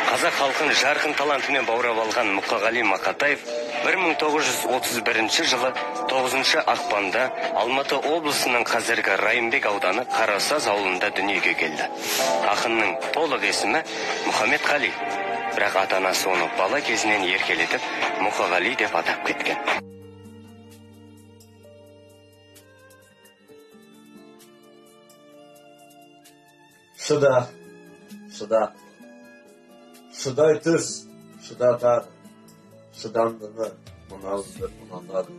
Қазақ халқын жарқын талантымен баурап алған Мұқағали Мақатаев 1931 жылы 9 ақпанда Алматы облысының қазіргі Райымбек ауданы Қарасаз ауылында дүниеге келді. Ақынның толық есімі Мұхаммедқали, бірақ ата-анасы оны бала кезінен еркелетіп Мұқағали деп атап кеткен. Шыда. Шыдай түс, шыдатады, шыдамдыны мұнауызды ұнатады.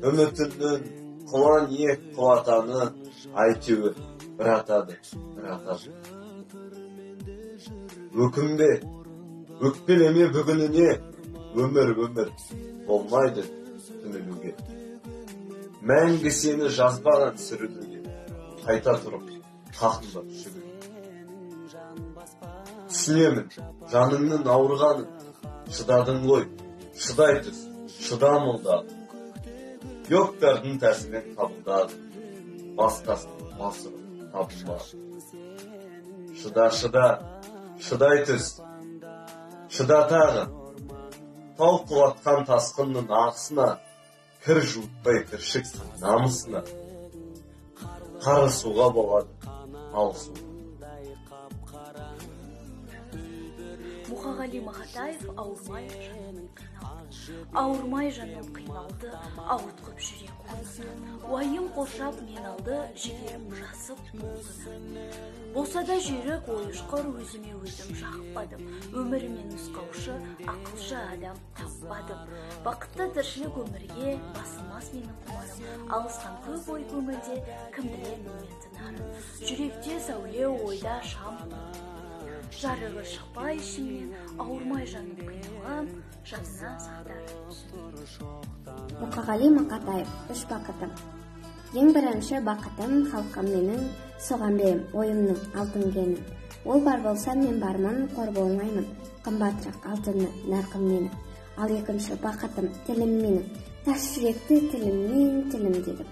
Үмітіңнің құлан ек құлатаны айтуы бір атады. Өкінбе, өкпелеме бүгініне, өмір болмайды түңілуге. Мәңгі сені жазбаған сүрілуге, қайта тұрып, қақында жүгір. Түсінемін, жаныңның ауырғанын, шыдадың ғой, шыдай түс, шыдамылда. Йогтардың тәсілін қабылдады, басқасын басырып табылмады. Шыдай түс, шыдатағы, тау құлатқан тасқынның ағысына, кір жуытпай кіршіксің намысына. Қарысуға болады, алысу. Мұқағали Мақатаев ауырмай жаным қиналды, ауытқып жүрек қонысты. Уайым қоршап мен алды, жігерім жасып болғыны. Болса да жүйрік ойышқыр, өзіме өзім жақпадым. Өмірімен нұсқаушы, ақылшы адам таппадым. Бақытты тіршілік өмірге басылмас менің құмарым. Алысқан көп ой көңілде, кім білер мен тынарым. Жүректе сәуле, ойда шам. Жарығы шықпай ішімнен, ауырмай жаным қиналған, жадына сақтар. Мұқағали Мақатаев, үш бақытым. Ең бірінші бақытым халқым менің, соған берем ойымның алтын кенін. Ол бар болса мен бармын, қор болмаймын, қымбатырақ алтыны нарқым менің. Ал екінші бақытым тілім менің, тас жүректі тіліммен тілімдедім.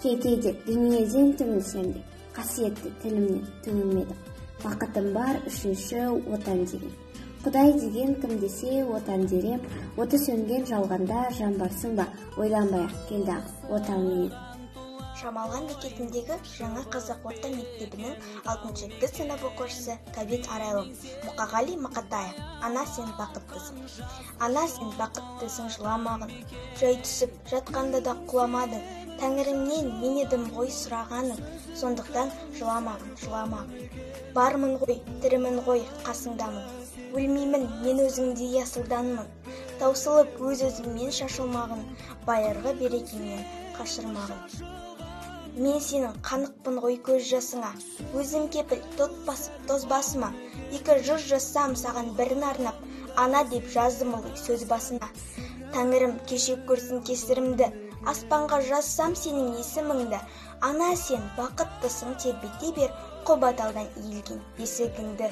Кейде дүниеден түңілсем де, қасиетті тілімнен түңілмедім. Бақытым бар үшінші отан деген. Құдай деген кім десе отан дерем, оты сөнген жалғанда жан барсың ба, ойланбай-ақ келді отан менен. Шамалған бекетіндегі жаңа қазақ орта мектебінің 6-шы сынып оқушысы Кәбит Арайлым. Мұқағали Мақатаев, ана сен бақыттысың. Ана сен бақыттысың жыламағын. Жай түсіп жатқанда да құламадың. Тәңірімнен мен едім ғой сұрағаның. Сондықтан жыламағын. Бармын ғой, тірімін ғой, қасыңдамын. Өлмеймін, мен өзіңдей асылданмын. Таусылып өз-өзіммен шашылмағын, байырғы берекеңнен қашырмағын. Мен сенің қанықпын ғой көз жасыңа, өзім кепіл тот басып тоз басыма. 2 жыр жазсам саған бірін арнап, ана деп жаздым ылғи сөз басына. Тәңірім кешек көрсін кесірімді, аспанға жазсам сенің есіміңді. Ана сен бақыттысың тербете бер, Қобаталдан иілген есігіңді.